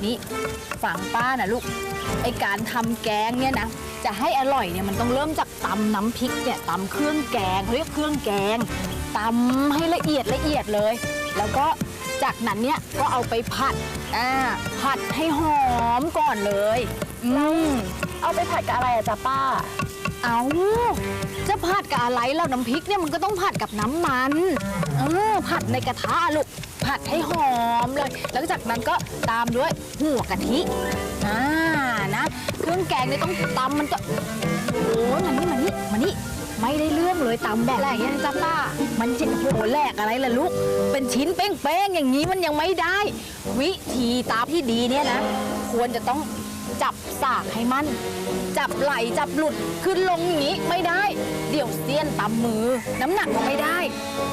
นี่ฝังป้านะลูกไอการทำแกงเนี่ยนะจะให้อร่อยเนี่ยมันต้องเริ่มจากตำน้ำพริกเนี่ยตำเครื่องแกงเขาเรียกเครื่องแกงตำให้ละเอียดเลย แล้วก็จากนั้นเนี่ยก็เอาไปผัดผัดให้หอมก่อนเลยเอาไปผัดกับอะไรอะจ๊ะป้าเอาจะผัดกับอะไรแล้วน้ำพริกเนี่ยมันก็ต้องผัดกับน้ำมันผัดในกระทะลูกผัดให้หอมเลยแล้วจากนั้นก็ตามด้วยหัวกะทินะเครื่องแกงเนี่ยต้องตำมันจะโอ้มานี่ไม่ได้เรื่องเลยตำแบบอะไรอย่างเงี้ยจ้าป้ามันจะโหแหลกอะไรล่ะลูกเป็นชิ้นเป้งๆอย่างนี้มันยังไม่ได้วิธีตำที่ดีเนี่ยนะควรจะต้องจับสากให้มันจับไหลจับหลุดขึ้นลงอย่างนี้ไม่ได้เดี๋ยวเสี้ยนตำมือน้ำหนักก็ไม่ได้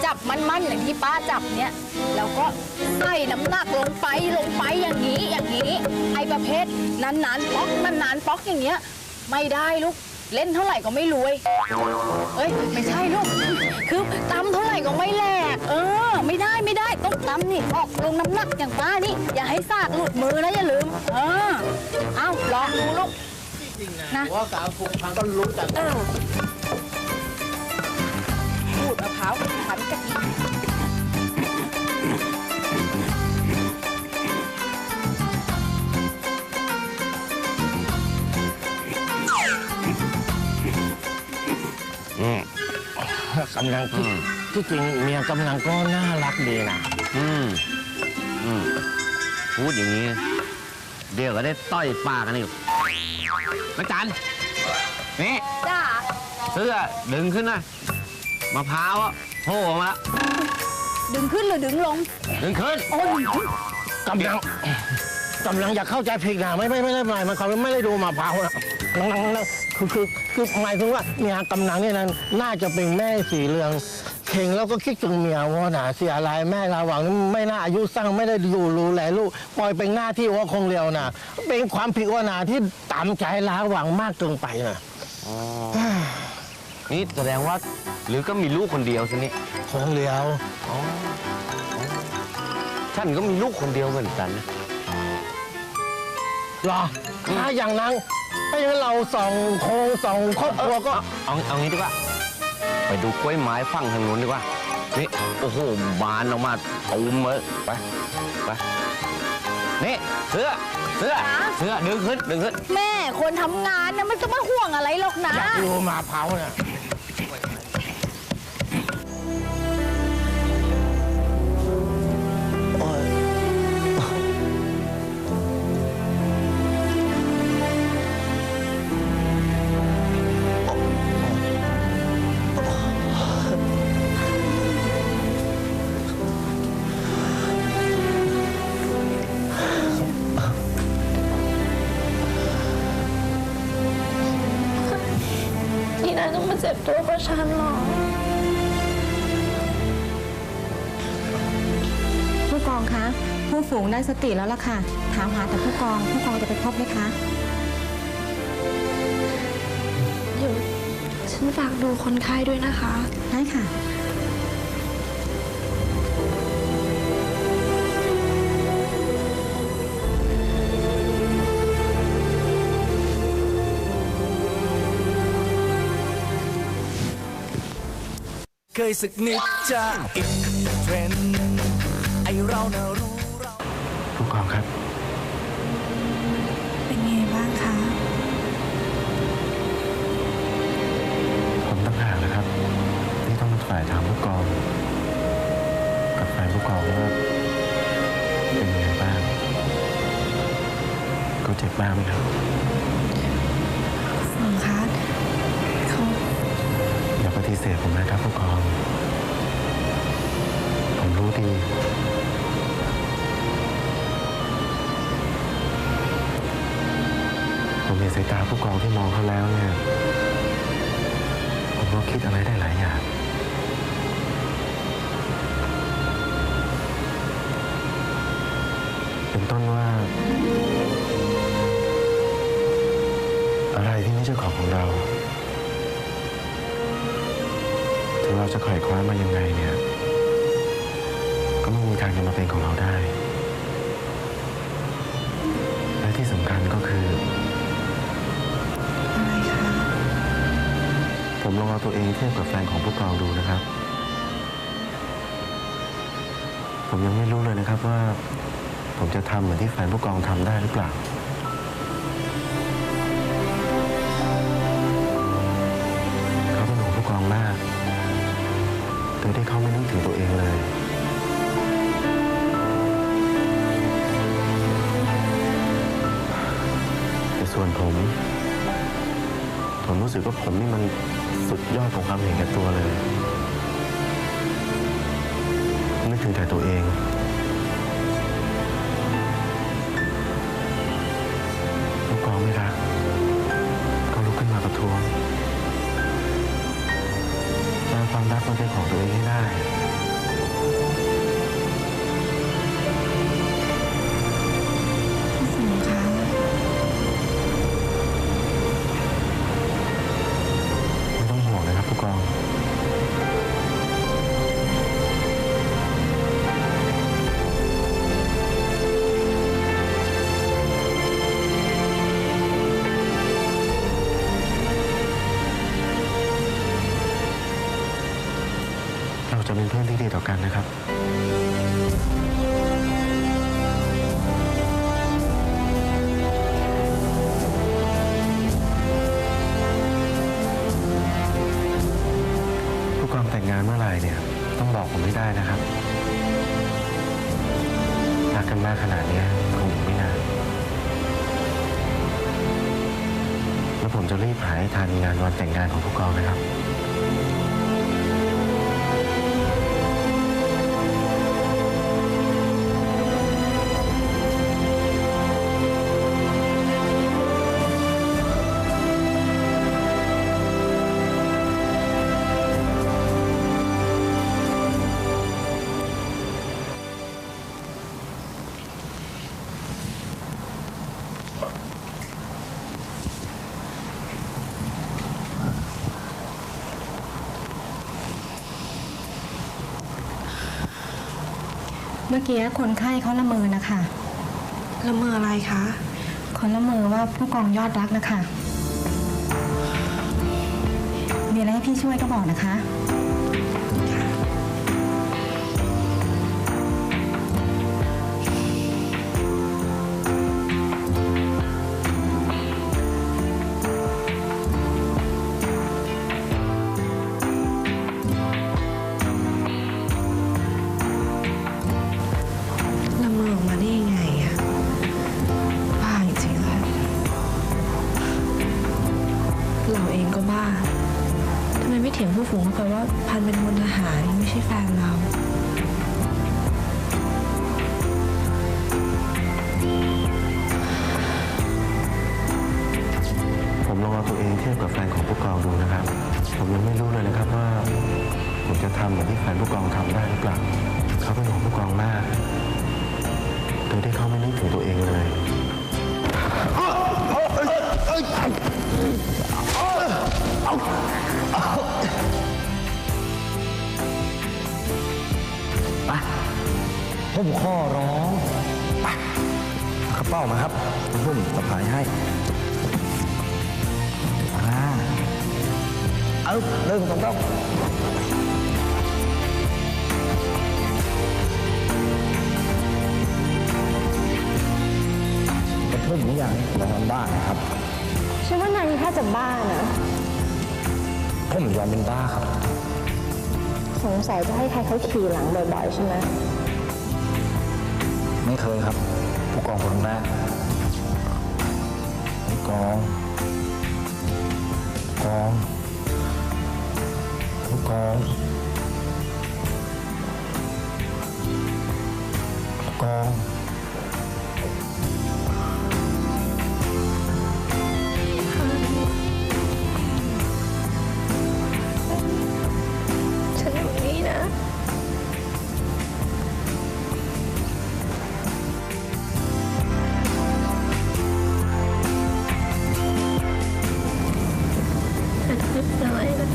จับมันอย่างที่ป้าจับเนี่ยแล้วก็ใส่น้ำหนักลงไปอย่างนี้ไอ้ประเภทนานๆป๊อกอย่างเงี้ยไม่ได้ลูกเล่นเท่าไหร่ก็ไม่รวยไม่ใช่ลูกคือตำเท่าไหร่ก็ไม่แหลกไม่ได้ต้องตำนี่ออกลงน้ำหนักอย่างป้านี่อย่าให้ซากหลุดมือนะอย่าลืมเอาลองดูลูกนะว่าสาวผูกพันก็รู้จักพูดมะพร้าวขันกะทิกำลังที่จริงเมียกำลังก็น่ารักดีนะพูดอย่างนี้เดี๋ยวก็ได้ต้อยปากกันอีกมาจันนี่จ้าเสื้อดึงขึ้นหน่อยมะพร้าวโผล่ออกมาดึงขึ้นหรือดึงลงดึงขึ้นกำลังอยากเข้าใจผิดนะไม่ได้หมายมันเขาไม่ได้ดูมะพร้าวนะคือหมายถึงว่าเมียกำลังเนี่ยนั้นน่าจะเป็นแม่สีเรืองเข่งแล้วก็คิดถึงเมียว่าหนาเสียอะไรแม่ลาหวังไม่น่าอายุสั้นไม่ได้ดูแลลูกปล่อยเป็นหน้าที่ว่าคงเร็วนะเป็นความผิดว่าหนาที่ตามใจลาหวังมากเกินไปนะนี่แสดงว่าหรือก็มีลูกคนเดียวสินี่คนเดียวฉันก็มีลูกคนเดียวเหมือนกันนะหรอถ้าอย่างนั้นถ้าอย่างนั้นเราสองครอบครัวก็เอางี้ดีกว่าไปดูกล้วยไม้ฝั่งทางนู้นดีกว่านี่โอ้โหบานออกมาตูมเลยไปนี่เสื้อดึงขึ้นแม่คนทำงานนะมันจะมาห่วงอะไรหรอกนะอยากดูมะพร้าวเนี่ยต้องมาเจ็บตัวเพราะฉันหรอผู้กองคะผู้ฝูงได้สติแล้วล่ะค่ะถามหาแต่ผู้กองจะไปพบไหมคะเดี๋ยวฉันฝากดูคนไข้ด้วยนะคะได้ค่ะเคยสักนิดจะอินเทรนด์ไอเราน่ารู้ผู้กองครับเป็นไงบ้างคะผมตั้งหากนะครับที่ต้องฝ่ายถามผู้กองกับฝ่ายผู้กองว่าเป็นไงบ้างเขาเจ็บบ้างไหมครับฝูงคะอย่าปฏิเสธผมนะครับผู้กองผมรู้ดีผมเห็นสายตาผู้กองที่มองเขาแล้วเนี่ยผมก็คิดอะไรได้หลายอย่างเป็นต้นว่าอะไรที่ไม่ใช่ของเราถึงเราจะไขว่คว้ามันยังไงเนี่ยก็ไม่มีทางจะมาเป็นของเราได้ เอาตัวเองเทียบกับแฟนของผู้กองดูนะครับ ผมยังไม่รู้เลยนะครับว่าผมจะทำเหมือนที่แฟนผู้กองทำได้หรือเปล่าเขาเป็นห่วงผู้กองมากโดยที่เขาไม่นึกถึงตัวเองเลยแต่ส่วนผมรู้สึกว่าผมนี่มันสุดยอดของความเห็นแก่ตัวเลยนึกถึงแต่ตัวเองผู้กองไม่รักก็ลุกขึ้นมาประท้วงจะเอาความรักมาเป็นของตัวเองให้ได้พี่ฝูงคะ ไม่ต้องห่วงนะครับผู้กองเราจะเป็นเพื่อนที่ดีต่อกันนะครับผู้กองแต่งงานเมื่อไหร่เนี่ยต้องบอกผมไม่ได้นะครับรักกันมากขนาดนี้คงอยู่ไม่นานแล้วผมจะรีบหาให้ทันงานวันแต่งงานของผู้กองนะครับเมื่อกี้คนไข้เขาละเมอนะคะ ละเมออะไรคะ เขาละเมอว่าผู้กองยอดรักนะคะมีอะไรให้พี่ช่วยก็บอกนะคะ ละเมอออกมาได้ยังไงอะบ้าจริงๆเลยเราเองก็บ้าทำไมไม่เถียงผู้ฝูงเขาไปว่าพันเป็นพลทหารไม่ใช่แฟนเรา ผมลองเอาตัวเองเทียบกับแฟนของผู้กองดูนะครับ ผมยังไม่รู้เลยนะครับว่าผมจะทำเหมือนที่แฟนผู้กองทำได้หรือเปล่าเขาเป็นห่วงผู้กองมากโดยที่เขาไม่นึกถึงตัวเองเลยผมขอร้องไปกระเป๋ามาครับผมสะพายให้เรื่องของเรากระทุ่มหรือยังนอนบ้านนะครับ ฉันว่านายแค่จะบ้านะ ผมยอมเป็นบ้าครับ สงสัยจะให้ใครเขาขี่หลังบ่อยๆใช่ไหม ไม่เคยครับ ผู้กองคนแรกผู้กองผู้กองฉันอยู่นี่นะ ฉันไม่เป็นไรนะ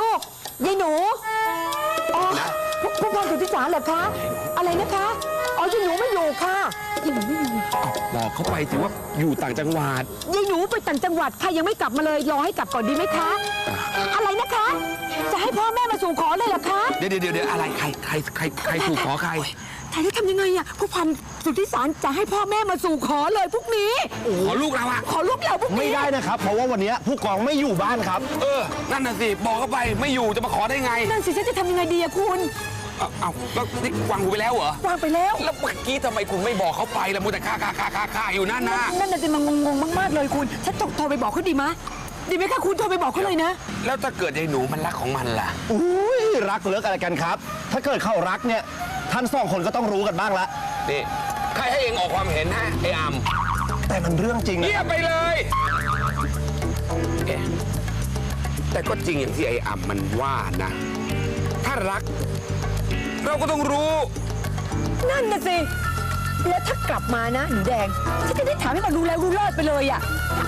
ลูกยายหนูอ๋อผู้พันสุทธิสารเหรอคะอะไรนะคะอ๋อยายหนูไม่อยู่ค่ะยายหนูไม่อยู่ บอกเขาไปสิว่าอยู่ต่างจังหวัด ยายหนูไปต่างจังหวัดค่ะยังไม่กลับมาเลยรอให้กลับก่อนดีไหมคะอะไรนะคะ จะให้พ่อแม่มาสู่ขอเลยเหรอคะ เดี๋ยวอะไรใครถูกขอใคร ถ่ายจะทำยังไงอะผู้พันสุทธิสารจะให้พ่อแม่มาสู่ขอเลยพวกนี้ ขอลูกเราอะ ขอลูกเราพวกนี้ ไม่ได้นะครับ เพราะว่าวันนี้ผู้กองไม่อยู่บ้านครับ นั่นน่ะสิบอกเขาไปไม่อยู่จะมาขอได้ไง นั่นสิฉันจะทำยังไงดีอะคุณ เอาแล้วนี่วางหูไปแล้วเหรอ วางไปแล้ว แล้วเมื่อกี้ทำไมคุณไม่บอกเขาไปล่ะมัวแต่ค่าอยู่นั่นนะ นั่นน่ะสิมันงงมากๆเลยคุณฉันโทรไปบอกเขาดีไหมคะคุณโทรไปบอกเขาเลยนะ แล้วถ้าเกิดยายหนูมันรักของมันล่ะ อุ้ยรักเลิกอะไรกันครับ ถ้าเกิดเข้ารักเนี่ยท่านสองคนก็ต้องรู้กันบ้างละ นี่ใครให้เองออกความเห็นฮะไอ้อำ แต่มันเรื่องจริงนะ เงียบไปเลยแต่ก็จริงอย่างที่ไอ้อำมันว่านะ ถ้ารัก เราก็ต้องรู้ นั่นน่ะสิแล้วถ้ากลับมานะหนูแดงฉันจะได้ถามให้มันรู้แล้วรู้รอดไปเลยอะ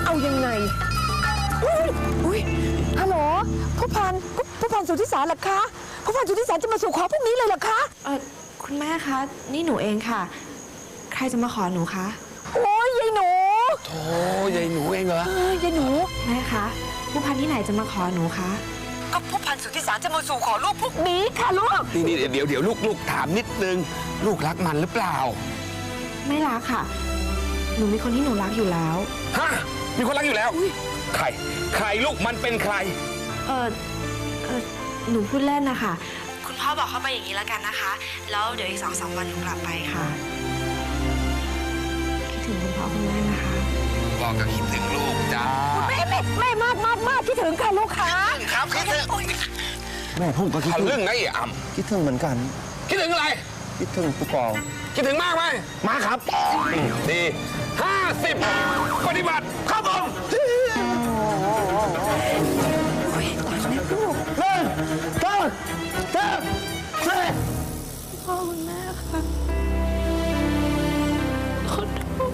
เอายังไงอุ้ยฮัลโหลผู้พันสุทธิสารเหรอคะผู้พันสุทธิสารจะมาสู่ขอพวกนี้เลยเหรอคะ คุณแม่คะ นี่หนูเองค่ะ ใครจะมาขอหนูคะ โอ้ยยายหนู โธ่ยายหนูเองเหรอ ยายหนู แม่คะผู้พันที่ไหนจะมาขอหนูคะ ก็ผู้พันสุทธิสารจะมาสู่ขอลูกพวกนี้ค่ะลูก นี่เดี๋ยวลูกถามนิดนึง ลูกรักมันหรือเปล่า ไม่รักค่ะ หนูมีคนที่หนูรักอยู่แล้ว ฮะ มีคนรักอยู่แล้ว ใครลูกมันเป็นใคร หนูพูดเล่นนะคะ คุณพ่อบอกเข้าไปอย่างนี้แล้วกันนะคะ แล้วเดี๋ยวอีก2-3 วันหนูกลับไปค่ะ คิดถึงคุณพ่อคุณแม่นะคะ พ่อก็คิดถึงลูกจ้า แม่มากคิดถึงค่ะลูกค้า ครับคิดถึง แม่ผมก็คิด ทะ ถึง ลึ่งนะไอ้อ คิดถึงเหมือนกัน ำคิดถึงอะไร คิดถึงผู้กอง คิดถึงมากไหม มาครับ ดี50ปฏิบัติครับผม พ่อคุณแม่ค่ะขอโทษ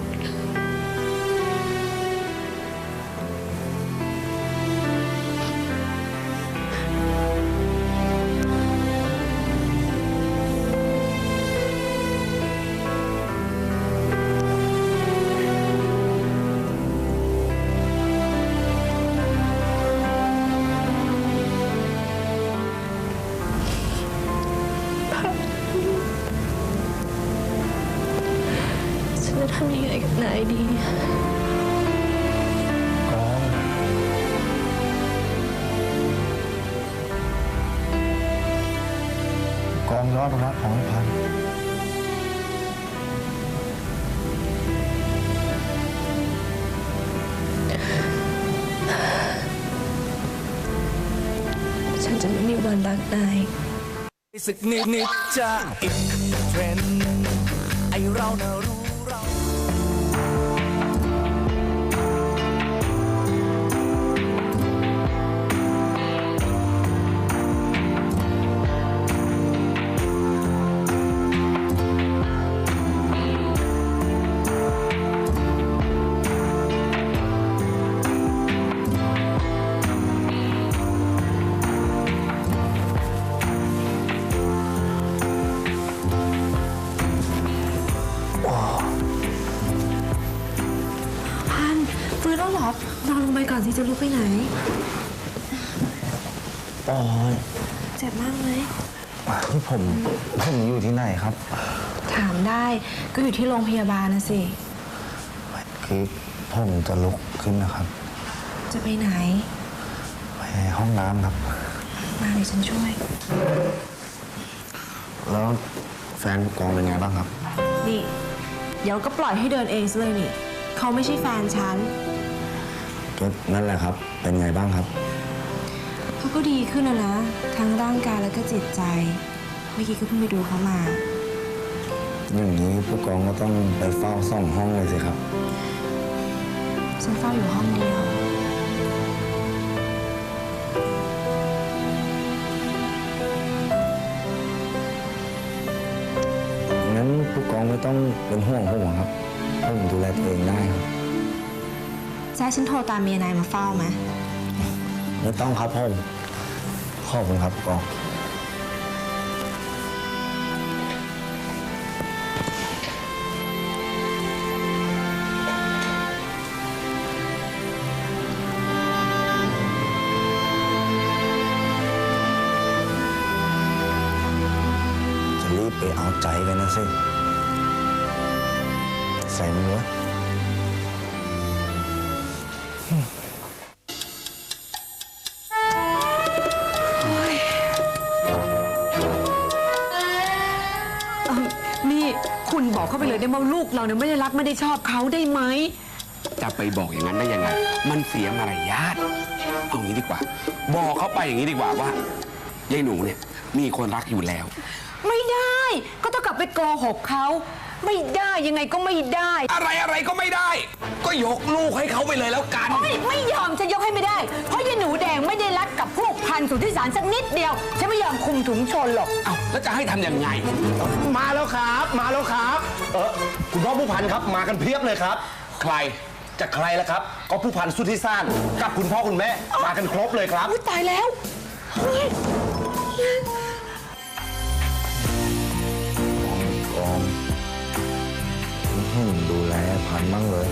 ฉันจะทำยังไงกับนายดี กองยอดรักของไอ้พันธุ์ ฉันจะไม่มีวันรักนาย สักนิดจะอินเทรนด์ไอเราน่ะรู้เรา พันฟื้นแล้วเหรอ นอนลงไปก่อนสิจะลุกไปไหน ปอย เจ็บมากไหม ผมอยู่ที่ไหนครับ ถามได้ก็อยู่ที่โรงพยาบาลนะสิ คือผมจะลุกขึ้นนะครับ จะไปไหน ไปห้องน้ำครับ มาเดี๋ยวฉันช่วย แล้วแฟนผู้กองเป็นไงบ้างครับ นี่ เดี๋ยวก็ปล่อยให้เดินเองซะเลยนี่ เขาไม่ใช่แฟนฉัน ก็นั่นแหละครับ เป็นไงบ้างครับ เขาก็ดีขึ้นแล้วนะ ทั้งร่างกายแล้วก็จิตใจ เมื่อกี้ก็เพิ่งไปดูเขามา อย่างนี้ผู้กองก็ต้องไปเฝ้าส่องห้องเลยสิครับ ฉันเฝ้าอยู่ห้องเดียว งั้นผู้กองไม่ต้องเป็นห่วงผมครับผมดูแลตัวเองได้ครับ จะให้ฉันโทรตามเมียนายมาเฝ้าไหม ไม่ต้องครับผมผ ขอบคุณครับผู้กองจะรีบไปเอาใจกันนะสิใส่มือวะ นี่คุณบอกเขาไปเลยได้ว่าลูกเราเนี่ยไม่ได้รักไม่ได้ชอบเขาได้ไหม จะไปบอกอย่างนั้นได้ยังไง มันเสียมารยาทเอางี้ดีกว่า บอกเขาไปอย่างนี้ดีกว่าว่ายายหนูเนี่ยมีคนรักอยู่แล้ว ไม่ได้ก็ต้องกลับไปโกหกเขาไม่ได้ยังไงก็ไม่ได้ อะไรก็ไม่ได้ ก็ยกลูกให้เขาไปเลยแล้วกัน ไม่ยอมฉันยกให้ไม่ได้เพราะยายหนูแดงไม่ได้รักกับพวกพันธุ์สุทธิสารสักนิดเดียวฉันไม่ยอมคุมถุงชนหรอก เอ้าแล้วจะให้ทำยังไง มาแล้วครับมาแล้วครับคุณพ่อผู้พันครับมากันเพียบเลยครับ ใคร จะใครล่ะครับก็ผู้พันสุทธิสารกับคุณพ่อคุณแม่มากันครบเลยครับ อุ๊ยตายแล้วเฮ้ย กองดูแลพันมั่งเลย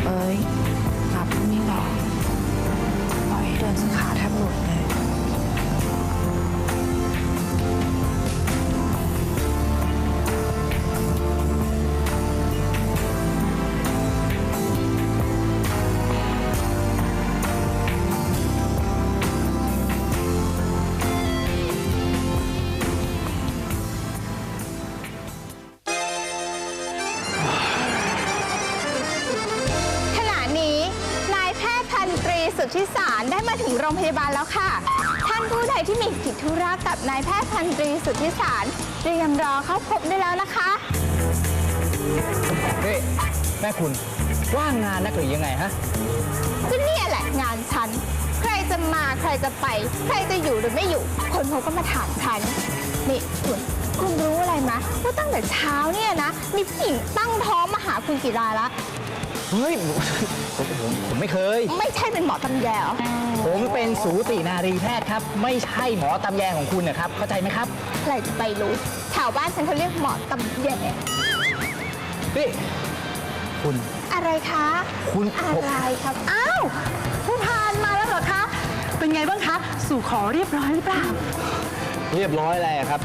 เอ้ยรับไม่หรอกปล่อยให้เดินสขาแทบหลุดเลย ขณะนี้นายแพทย์พันตรีสุทธิสารได้มาถึงโรงพยาบาลแล้วค่ะท่านผู้ใดที่มีกิจธุระกับนายแพทย์พันตรีสุทธิสารเตรียมรอเข้าพบได้แล้วนะคะ เฮ้ยแม่คุณว่างงานนักหรือยังไงฮะ ก็เนี่ยแหละงานฉัน ใครจะมาใครจะไป ใครจะอยู่หรือไม่อยู่ คนเขาก็มาถามฉัน นี่คุณรู้อะไรไหมว่าตั้งแต่เช้าเนี่ยนะ มีผู้หญิงตั้งท้องมาหาคุณกี่รายละ เฮ้ย ผมไม่เคย ไม่ใช่เป็นหมอตำแยเหรอ ผมเป็นสูตินารีแพทย์ครับ ไม่ใช่หมอตำแยของคุณนะครับ เข้าใจไหมครับ ใครจะไปรู้แถวบ้านฉันเขาเรียกหมอตำแย พี่คุณ อะไรคะ คุณ อะไรครับ อ้าว ผู้พานมาแล้วเหรอคะ เป็นไงบ้างคะสู่ขอเรียบร้อยหรือเปล่า เรียบร้อยแล้วครับ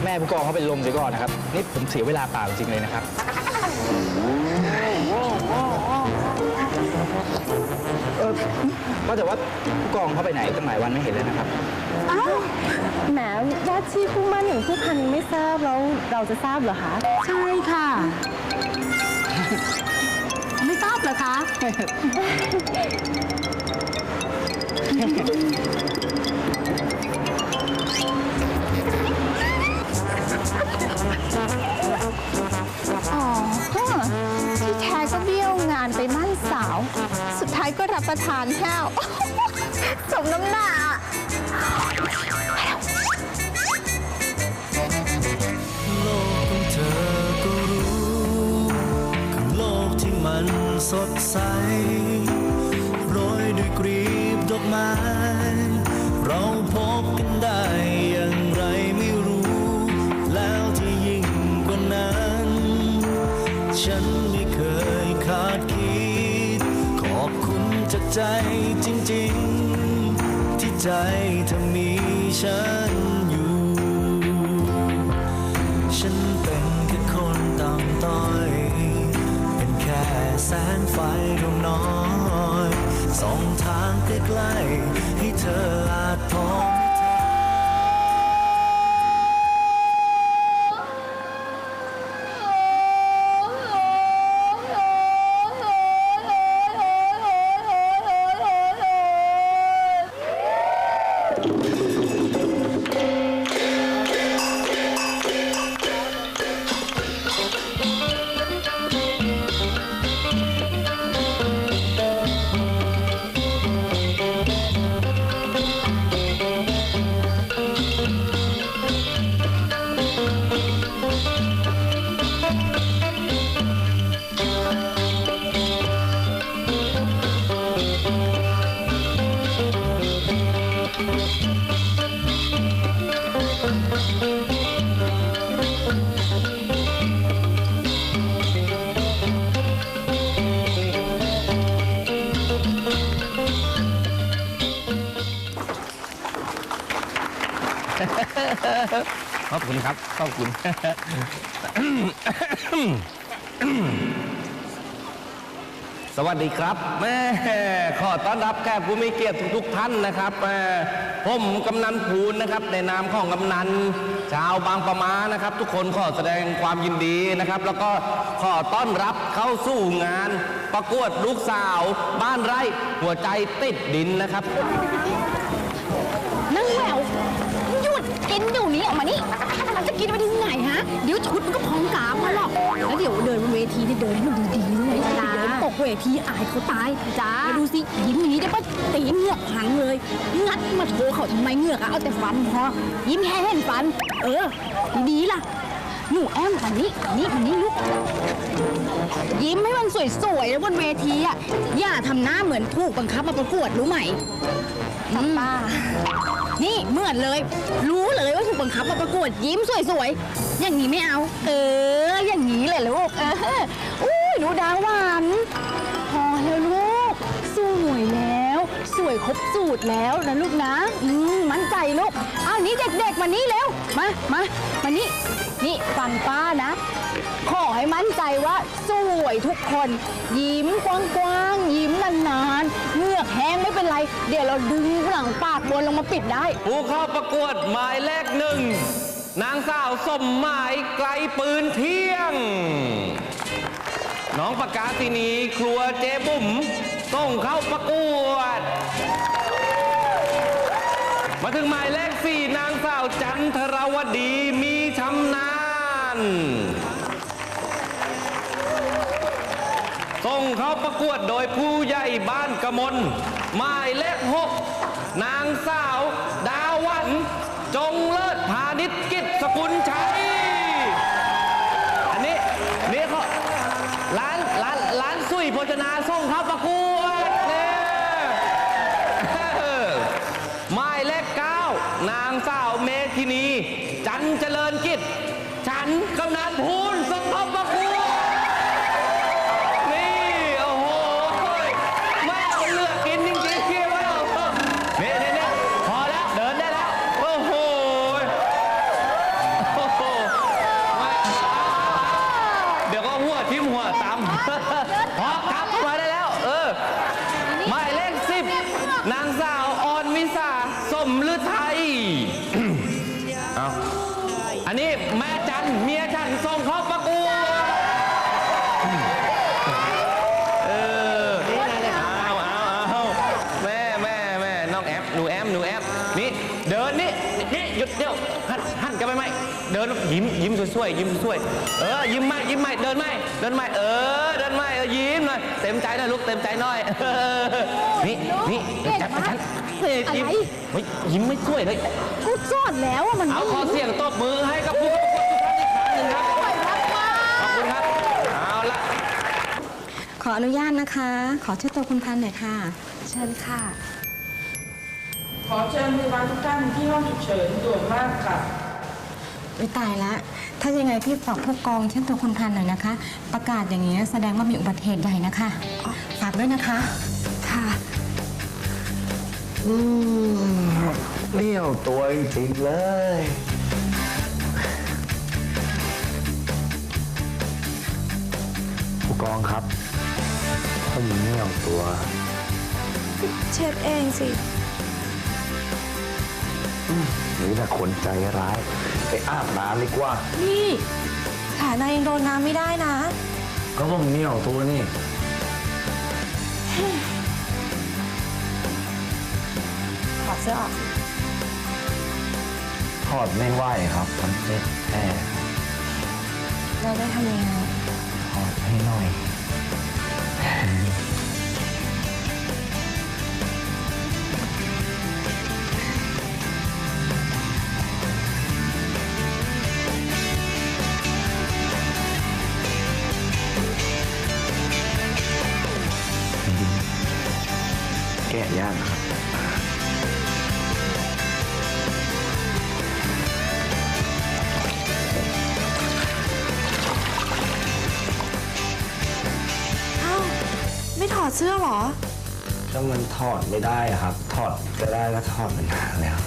แม่ผู้กองเขาเป็นลมเสียก่อนนะครับ นี่ผมเสียเวลาเปล่าจริงๆเลยนะครับว่าแต่ว่าผู้กองเขาไปไหนตั้งหลายวันไม่เห็นเลยนะครับ อ้าวแหมว่าที่ผู้มั่นอย่างผู้พันไม่ทราบแล้วเราจะทราบเหรอคะ ใช่ค่ะ ไม่ทราบเหรอคะ อ๋อที่แท้ก็เบี้ยวงานไปมั่นสาว สุดท้ายก็รับประทานแห้ว สมน้ำหน้า โลกของเธอก็รู้คือโลกที่มันสดใสโรยด้วยกลีบดอกไม้ เราพบกันได้อย่างไรไม่รู้ แล้วที่ยิ่งกว่านั้น ฉันไม่เคยคาดคิด ขอบคุณจากใจจริงๆ ที่ใจเธอมีฉันอยู่ ฉันเป็นแค่คนต่ำต้อย เป็นแค่แสงไฟดวงน้อยส่องทางใกล้ๆให้เธออาจพบ เ ขอบคุณครับ ขอบคุณ สวัสดีครับแม่ขอต้อนรับแขกผู้มีเกียรติทุกท่านนะครับผมกำนันภูนนะครับในนามของกำนันชาวบางปะมานะครับ ทุกคนขอแสดงความยินดีนะครับ แล้วก็ขอต้อนรับเข้าสู่งานประกวดลูกสาวบ้านไร่หัวใจติดดินนะครับ นั่งแหววหยุดกินเดี๋ยวนี้ออกมานี่จะกินไปถึงไหนฮะเดี๋ยวชุดมันก็พองกามมาหรอกแล้วเดี๋ยวเดินบนเวทีเนี่ยเดินให้มันดีๆเลยเดินตกเวทีอายเขาตายจ้าดูสิยิ้มอย่างนี้ได้ปะตีเหงือกพังเลยงัดมาโชว์เขาทำไมเหงือกอะเอาแต่ฟันพอยิ้มแค่เห็นฟันดีๆล่ะหนูแอมมันนี่ลูกยิ้มให้มันสวยๆแล้วบนเวทีอะอย่าทำหน้าเหมือนถูกบังคับมาประกวดรู้ไหมป้านี่เหมือนเลยรู้เลยว่าถูกบังคับมาประกวดยิ้มสวยๆอย่างนี้ไม่เอาอย่างนี้เลยลูกอุ้ยหนูดาวหวานพอแล้วลูกสวยแล้วสวยครบสูตรแล้วนะลูกนะมั่นใจลูกเอานี้เด็กๆมานี่เร็วมานี่ฟังป้านะขอให้มั่นใจว่าสวยทุกคนยิ้มกว้างๆยิ้มนานๆเหงือกแห้งไม่เป็นไรเดี๋ยวเราดึงหลังปากบนลงมาปิดได้ผู้เข้าประกวดหมายเลขหนึ่งนางสาวสมหมายไกลปืนเที่ยงน้องประกาศินีครัวเจ๊บุ๋มส่งเข้าประกวดมาถึงหมายเลข4นางสาวจันทรวดีมีชำนาญส่งเข้าประกวดโดยผู้ใหญ่บ้านกมลหมายเลข6นางสาวดาวันจงเลิศพาณิชกิจสกุลชัยอันนี้เขาร้านสุยโภชนาส่งเข้าประกวดเนี่ยหมายเลข9นางสาวเมธินีจันเจริญกิจฉันกำนันพูนส่งเข้าประกวดนี่โอ้โหไม่เอาเลือกกินจริงๆเกี่ยวแล้วเนี่ยพอแล้วเดินได้แล้วโอ้โหเดี๋ยวก็หัวทิ่มหัวตำพอกลับมาได้แล้วหมายเลข10นางสาวออนวิสาสมฤทัยเอาอันนี้แม่จันเมียฉันส่งเข้าประกวดเอาแม่น้องแอฟหนูแอมนี่เดินนี่หยุดเดี๋ยวหันกันไปไหมเดินยิ้มสวยๆยิ้มสวยยิ้มไม่เดินไม่เดินไม่ยิ้มหน่อยเต็มใจหน่อยลูกเต็มใจหน่อยนี่จับฉันยิ้มไม่สวยเลยกูสอนแล้วว่ามันเอาขอเสียงตบมือให้กับผู้เข้าประกวดทุกท่านอีกครั้งหนึ่งครับขอบคุณครับเอาละขออนุญาตนะคะ ขอเชิญตัวคุณพันหน่อยค่ะเชิญค่ะ ขอเชิญพยาบาลทุกท่านที่ห้องฉุกเฉินด่วนมากค่ะไม่ตายละถ้ายังไงพี่ฝากผู้กองเช่นตัวคุณพันหน่อยนะคะประกาศอย่างนี้แสดงว่ามีอุบัติเหตุใหญ่นะคะฝากด้วยนะคะค่ะเลี้ยวตัวจริงๆเลยผู้กองครับถ้ามีเลี้ยวตัวเช็ดเองสินี่นะคนใจร้ายไปอาบน้ำดีกว่านี่ขานายยังโดนน้ำไม่ได้นะก็ผมเลี้ยวตัวนี่ถอดเสื้อออก อดไม่ไหวครับมันเจ็บแผล เราได้ทำยังไง ถอดให้หน่อย แกะยากครับ อ้าว ไม่ถอดเสื้อเหรอ ก็มันถอดไม่ได้อะครับ ถอดก็ได้ก็ถอดมันนานแล้ว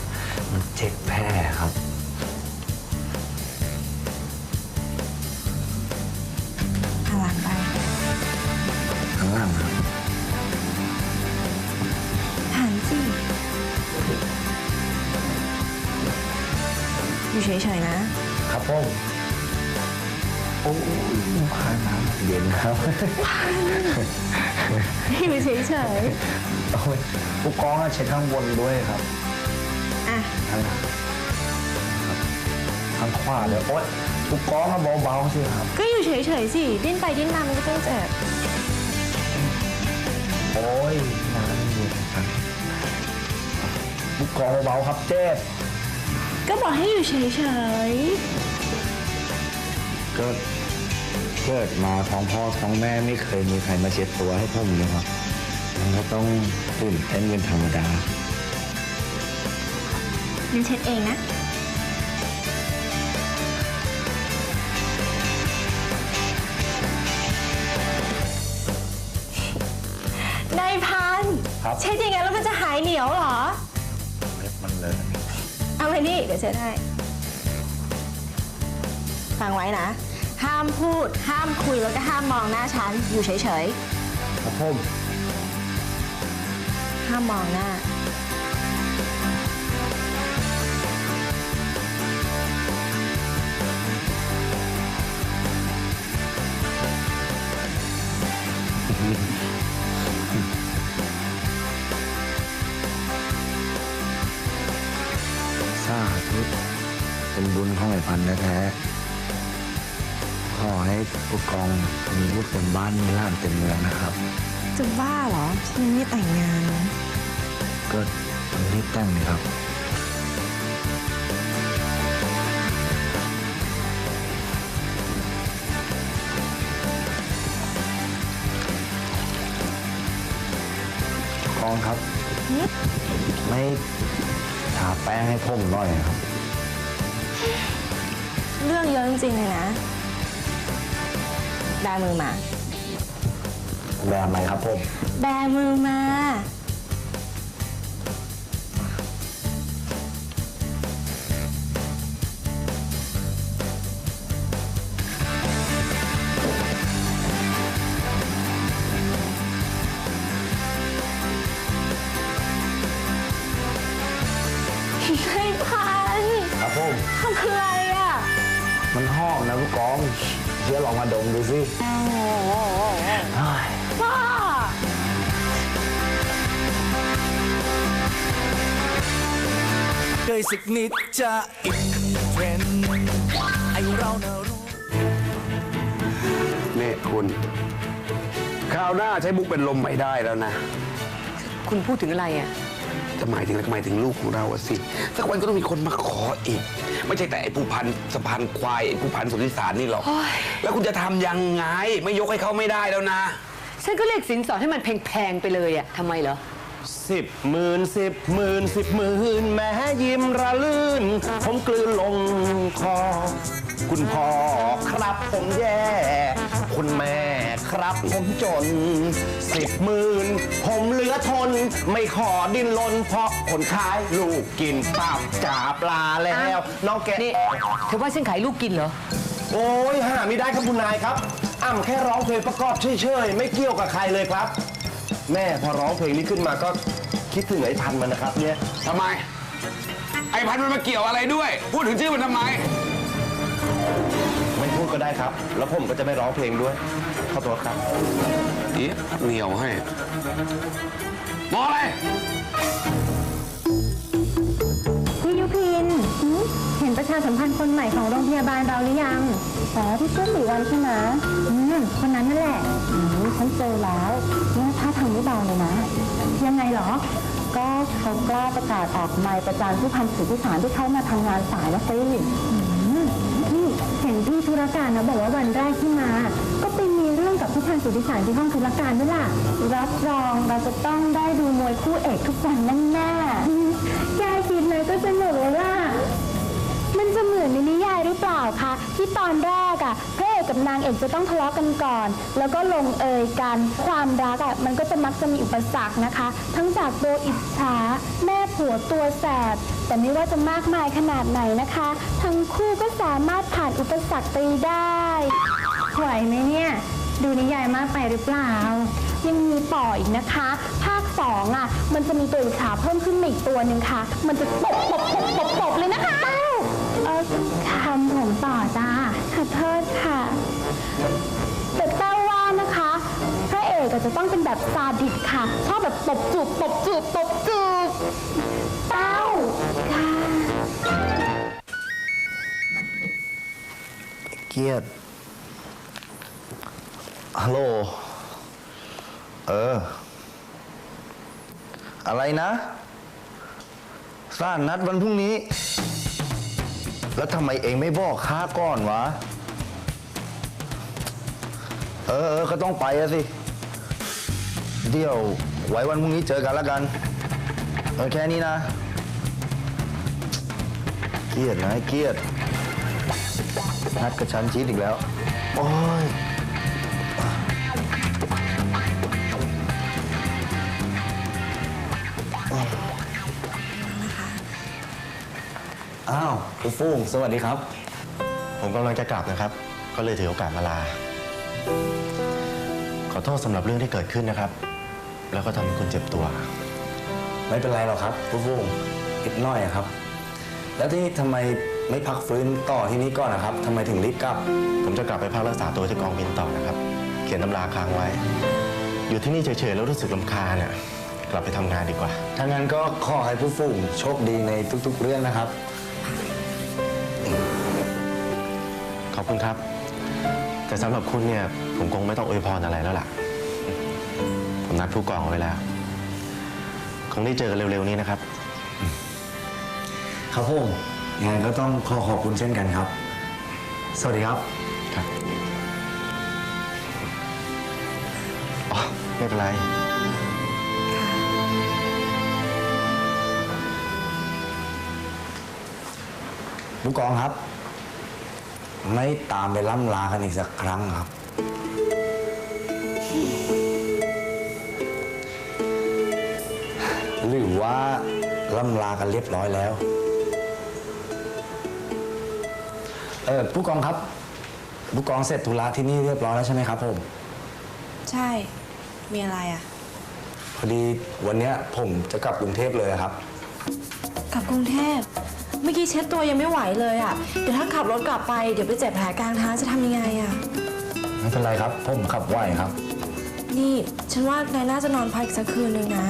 มันเจ็บแผลครับ หันหลังไป ข้างล่างครับ หันสิ อยู่เฉยๆนะ ครับผมโอ้ยผ่านน้ำเย็นครับ อยู่เฉย โอ้ยผู้กองอะเช็ดข้างบนด้วยครับ ๆ อ่ะ ข้างหลังครับข้างขวาเลยโอ๊ยผู้กองอะเบาๆสิครับ ก็อยู่เฉยๆสิ ดิ้นไปดิ้นมามันก็ต้องเจ็บ โอ้ยน้ำเย็นครับผู้กองเบาๆครับเจ็บ ก็บอกให้อยู่เฉย ก็เกิดมาท้องพ่อท้องแม่ไม่เคยมีใครมาเช็ดตัวให้ผมเลยครับ มันก็ต้องตื่นเต้นเป็นธรรมดา ๆงั้นเช็ดเองนะ นายพันธุ์ ครับ เช็ดยังไงแล้วมันจะหายเหนียวเหรอ เล็บมันเลย เอาไว้นี่ เดี๋ยวเช็ดให้ ฟังไว้นะ ห้ามพูด ห้ามคุย แล้วก็ห้ามมองหน้าฉัน อยู่เฉย ครับผม ๆ ห้ามมองหน้า สาธุเป็นบุญของไอ้พันธุ์แท้ๆขอให้ผู้กองมีลูกเต็มบ้านมีหลานเต็มเมืองนะครับ จะบ้าเหรอ ฉันยังไม่แต่งงานนะ ก็รีบแต่งเลยครับ กองครับ ไม่ทาแป้งให้ผมหน่อยครับ เรื่องเยอะจริงๆเลยนะ แบมือมา แบบไหนครับผม แบมือมา ให้พัน ครับผม ทำอะไรอ่ะ มันหอมนะผู้กองเชื่อลองมาดมดูสิเฮ้ย บ้า เคยสักนิดจะอินเทรนด์ไอเราน่ะรู้ นี่คุณคราวหน้าใช้มุกเป็นลมไม่ได้แล้วนะ คุณพูดถึงอะไรอ่ะ จะหมายถึงอะไรก็หมายถึงลูกของเราอะสิสักวันก็ต้องมีคนมาขออีก ไม่ใช่แต่ไอ้ผู้พันสะพานควายไอ้ผู้พันสุทธิสารนี่หรอก แล้วคุณจะทำยังไงไม่ยกให้เขาไม่ได้แล้วนะ ฉันก็เรียกสินสอดให้มันแพงๆไปเลยอ่ะทำไมเหรอ 10,000 10,000 10,000แม้ยิ้มระลื่น ผมกลืนลงคอ คุณพ่อครับผมแย่ คุณแม่ครับผมจน 10,000ผมเหลือทน ไม่ขอดิ้นรนเพราะคนขายลูกกินตับจ่าปลาแล้ว น้องแก นี่เธอว่าฉันขายลูกกินเหรอ โอ้ยหาไม่ได้ครับคุณนายครับอ้ำแค่ร้องเพลงประกอบเฉยๆไม่เกี่ยวกับใครเลยครับ แม่พอร้องเพลงนี้ขึ้นมาก็คิดถึงไอ้พันธุ์มันนะครับเนี่ย ทำไม ไอ้พันธุ์มันมาเกี่ยวอะไรด้วย พูดถึงชื่อมันทำไม ไม่พูดก็ได้ครับ แล้วผมก็จะไม่ร้องเพลงด้วยขอโทษครับ เหนียวให้มองอะไร พี่ยุพินเห็น าสัมพันธ์คนใหม่ของโรงพยาบาลเราหรือยังอ๋อที่ชื่อสีวันใช่ไหมคนนั้นนั่นแหละฉันเจอแล้วเนี่ยถ้าทำไม่เบาเลยนะยังไงเหรอก็เขากล้าประกาศออกไมค์ประจานผู้พันสื่อที่สารที่เข้ามาทำงานสายแล้วสินี่เห็นพี่ธุรการนะบอกว่าวันแรกที่มาก็ไปมีเรื่องกับผู้พันสื่อที่สารที่ห้องธุรการด้วยล่ะรับรองเราจะต้องได้ดูมวยคู่เอกทุกวันแน่ๆยายคิดเลยก็สนุกเลยล่ะมันจะเหมือนในนิยายหรือเปล่าคะที่ตอนแรกอะพระเอกกับนางเอกจะต้องทะเลาะกันก่อนแล้วก็ลงเอยกันความรักอะมันก็จะมักจะมีอุปสรรคนะคะทั้งจากตัวอิจฉาแม่ผัวตัวแสบแต่ไม่ว่าจะมากมายขนาดไหนนะคะทั้งคู่ก็สามารถผ่านอุปสรรคไปได้ไหวไหมเนี่ยดูนิยายมากไปหรือเปล่ายังมีต่ออีกนะคะภาค2อะมันจะมีตัวอิจฉาเพิ่มขึ้นมาอีกตัวหนึ่งค่ะมันจะตบเลยนะคะทำผมต่อจ้าขอโทษค่ะแต่เต้าว่านะคะพระเอกจะต้องเป็นแบบซาดิสค่ะชอบแบบตบจูบเต้าค่ะ เกียรติฮัลโหลอะไรนะสร้างนัดวันพรุ่งนี้แล้วทำไมเองไม่บอกข้าก่อนวะก็ต้องไปอะสิเดี๋ยวไว้วันพรุ่งนี้เจอกันแล้วกันแค่นี้นะเกียรตินะเกียรตินัดกระชั้นชิดอีกแล้วโอ้ยอ้าวคุณฟูงสวัสดีครับผมกำลังจะกลับนะครับก็เลยถือโอกาสมาลาขอโทษสำหรับเรื่องที่เกิดขึ้นนะครับแล้วก็ทำให้คุณเจ็บตัวไม่เป็นไรหรอกครับคุณฟูงนิดหน่อยครับแล้วที่ทำไมไม่พักฟื้นต่อที่นี่ก่อนนะครับทำไมถึงรีบกลับผมจะกลับไปพักรักษาตัวที่กองบินต่อนะครับเขียนตำราค้างไว้อยู่ที่นี่เฉยๆแล้วรู้สึกรำคาญเนี่ยกลับไปทำงานดีกว่าถ้างั้นก็ขอให้ผู้ฟูงโชคดีในทุกๆเรื่องนะครับขอบคุณครับแต่สำหรับคุณเนี่ยผมคงไม่ต้องอวยพรอะไรแล้วล่ะผมนัดผู้กองเอาไว้แล้วคงได้เจอกันเร็วๆนี้นะครับครับผมงานก็ต้องขอบคุณเช่นกันครับสวัสดีครับครับอ๋อไม่เป็นไรผู้กองครับไม่ตามไปล่ำลากันอีกสักครั้งครับหรือว่าล่ำลากันเรียบร้อยแล้วผู้กองครับผู้กองเสร็จธุระที่นี่เรียบร้อยแล้วใช่ไหมครับผมใช่มีอะไรอ่ะพอดีวันนี้ผมจะกลับกรุงเทพเลยครับกลับกรุงเทพเมื่อกี้เช็ดตัวยังไม่ไหวเลยอ่ะเดี๋ยวถ้าขับรถกลับไปเดี๋ยวไปเจ็บแผลกลางทางจะทำยังไงอ่ะไม่เป็นไรครับผมขับไหวครับนี่ฉันว่านายน่าจะนอนพักอีกสักคืนนึงนะ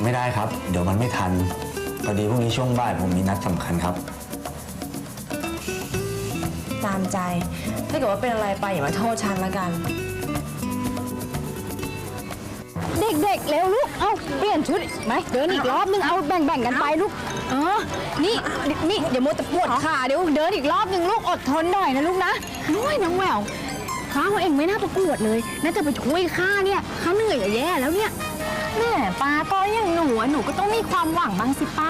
ไม่ได้ครับเดี๋ยวมันไม่ทันพอดีพรุ่งนี้ช่วงบ่ายผมมีนัดสำคัญครับตามใจถ้าเกิดว่าเป็นอะไรไปอย่ามาโทษฉันละกันเด็กๆเร็วลูกเอาเปลี่ยนชุดไหมเดินอีกรอบนึงเอาแบ่งกันไปลูกนี่เดี๋ยวโมจะปวดขาเดี๋ยวเดินอีกรอบนึงลูกอดทนหน่อยนะลูกนะน้องแหววข้าเองไม่น่าประกวดเลยน่าจะไปช่วยข้าเนี่ยข้าเหนื่อยแย่แล้วเนี่ยแม่ป้าก็อย่างหนูก็ต้องมีความหวังบ้างสิป้า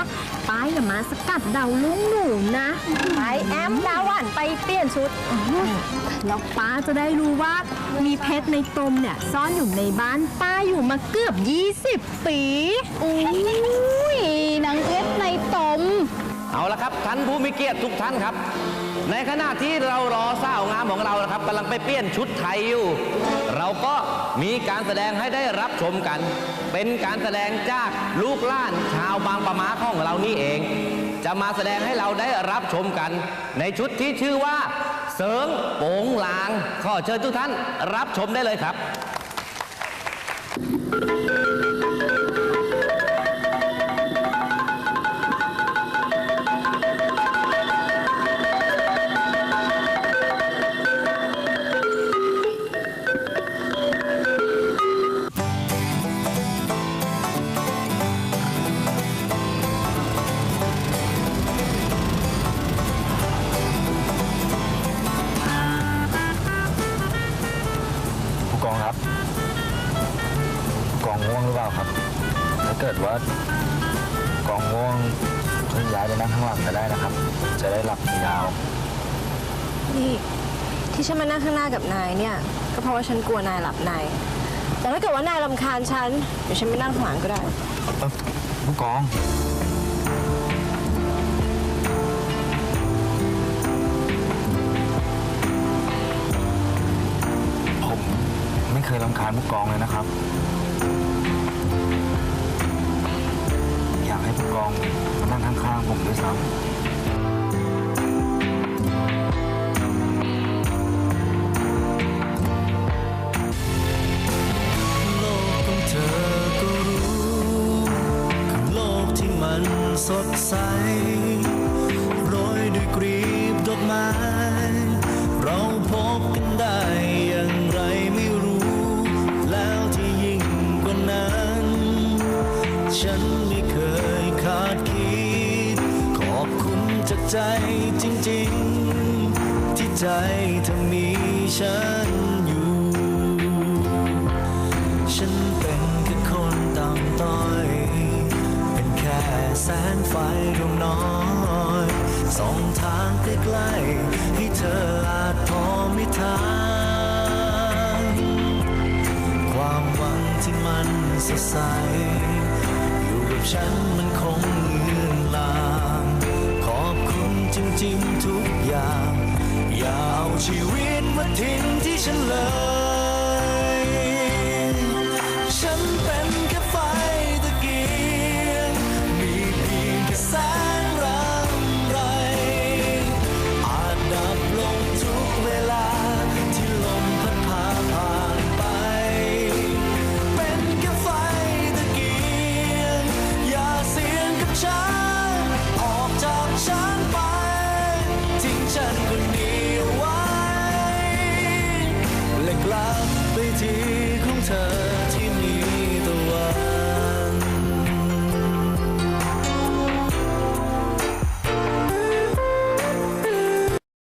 อย่ามาสกัดเดาลุงหนูนะไปแอมดาวันไปเปลี่ยนชุดแล้วป้าจะได้รู้ว่ามีเพชรในตมเนี่ยซ่อนอยู่ในบ้านป้าอยู่มาเกือบ20 ปีอุ้ยนางเพชรในตมเอาละครับท่านผู้มีเกียรติทุกท่านครับในขณะที่เรารอสาวงามของเรานะครับกำลังไปเปลี่ยนชุดไทยอยู่เราก็มีการแสดงให้ได้รับชมกันเป็นการแสดงจากลูกหลานชาวบางปะมาของเรานี่เองจะมาแสดงให้เราได้รับชมกันในชุดที่ชื่อว่าเสริงโป๋งลางขอเชิญทุกท่านรับชมได้เลยครับ กองง่วงขึ้นย้ายไปนั่งข้างหลังก็ได้นะครับ จะได้หลับยาว นี่ที่ฉันมานั่งข้างหน้ากับนายเนี่ยก็เพราะว่าฉันกลัวนายหลับในแต่ถ้าเกิดว่านายรำคาญฉันเดี๋ยวฉันไปนั่งข้างหลังก็ได้ ผู้กองผมไม่เคยรำคาญผู้กองเลยนะครับ อยากให้ผู้กองมานั่งข้างๆผมด้วยซ้ำสดใสโรยด้วยกลีบดอกไม้เราพบกันได้อย่างไรไม่รู้แล้วที่ยิ่งกว่านั้นฉันไม่เคยคาดคิดขอบคุณจากใจจริงๆที่ใจเธอมีฉันอยู่ฉันเป็นแค่คนต่ำต้อยแสงไฟดวงน้อยส่องทางใกล้ๆให้เธออาจพอไม่ทันความหวังที่มันสดใสอยู่กับฉันมันคง